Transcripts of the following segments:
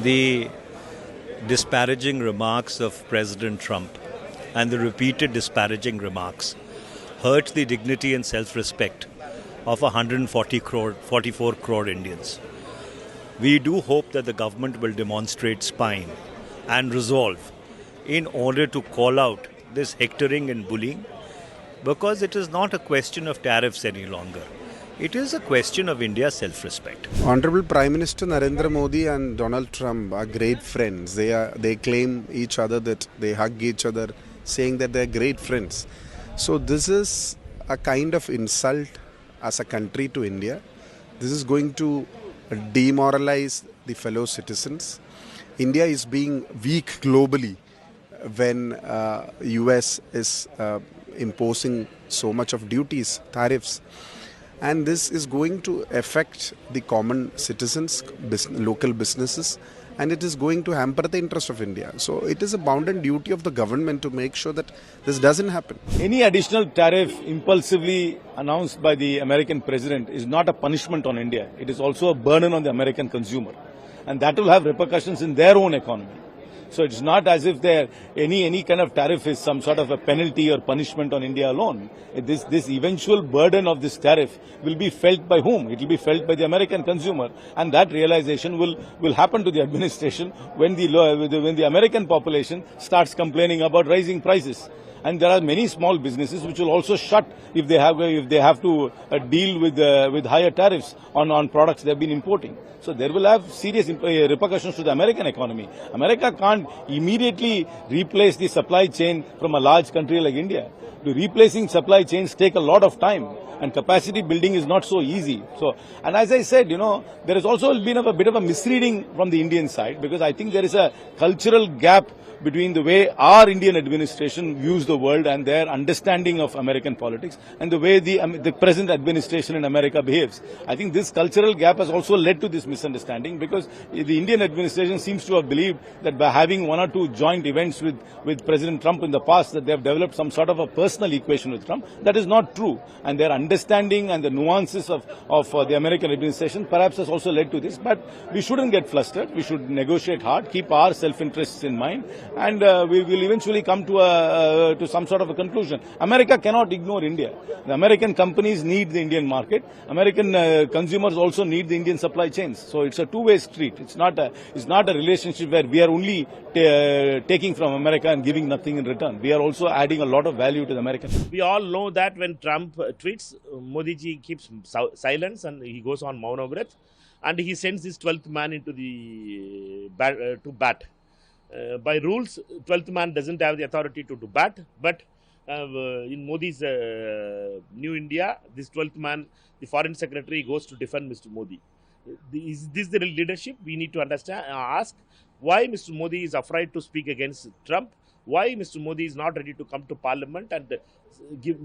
The disparaging remarks of President Trump and the repeated disparaging remarks hurt the dignity and self-respect of 44 crore Indians. We do hope that the government will demonstrate spine and resolve in order to call out this hectoring and bullying, because it is not a question of tariffs any longer. It is a question of India's self-respect. Honorable Prime Minister Narendra Modi and Donald Trump are great friends. They claim each other, that they hug each other, saying that they are great friends. So this is a kind of insult as a country to India. This is going to demoralize the fellow citizens. India is being weak globally when US is imposing so much of duties, tariffs. And this is going to affect the common citizens, local businesses, and it is going to hamper the interest of India. So it is a bounden duty of the government to make sure that this doesn't happen. Any additional tariff impulsively announced by the American president is not a punishment on India. It is also a burden on the American consumer. And that will have repercussions in their own economy. So it's not as if any kind of tariff is some sort of a penalty or punishment on India alone. This eventual burden of this tariff will be felt by whom? It will be felt by the American consumer, and that realization will happen to the administration when the American population starts complaining about rising prices. And there are many small businesses which will also shut if they have to deal with higher tariffs on products they have been importing. So there will have serious repercussions to the American economy. America can't immediately replace the supply chain from a large country like India. Replacing supply chains take a lot of time, and capacity building is not so easy. So, and as I said, there has also been a bit of a misreading from the Indian side, because I think there is a cultural gap between the way our Indian administration views the world and their understanding of American politics, and the way the present administration in America behaves. I think this cultural gap has also led to this misunderstanding, because the Indian administration seems to have believed that by having one or two joint events with President Trump in the past, that they have developed some sort of a personal equation with Trump. That is not true. And their understanding and the nuances of the American administration perhaps has also led to this. But we shouldn't get flustered. We should negotiate hard, keep our self-interests in mind, and we will eventually come to some sort of a conclusion. America cannot ignore India. The American companies need the Indian market. American consumers also need the Indian supply chains. So it's a two-way street. It's not a relationship where we are only taking from America and giving nothing in return. We are also adding a lot of value to the Americans. We all know that when Trump tweets, Modi ji keeps silence and he goes on Mauna Vrat, and he sends his 12th man into the to bat. By rules, 12th man doesn't have the authority to do bat, but in Modi's New India, this 12th man, the foreign secretary, goes to defend Mr. Modi. Is this the leadership? We need to ask why Mr. Modi is afraid to speak against Trump, why Mr. Modi is not ready to come to parliament and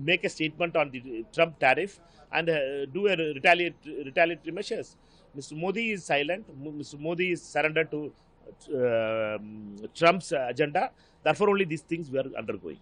make a statement on the Trump tariff and do a retaliatory measures. Mr. Modi is silent. Mr. Modi is surrendered to Trump's agenda. Therefore, only these things we are undergoing.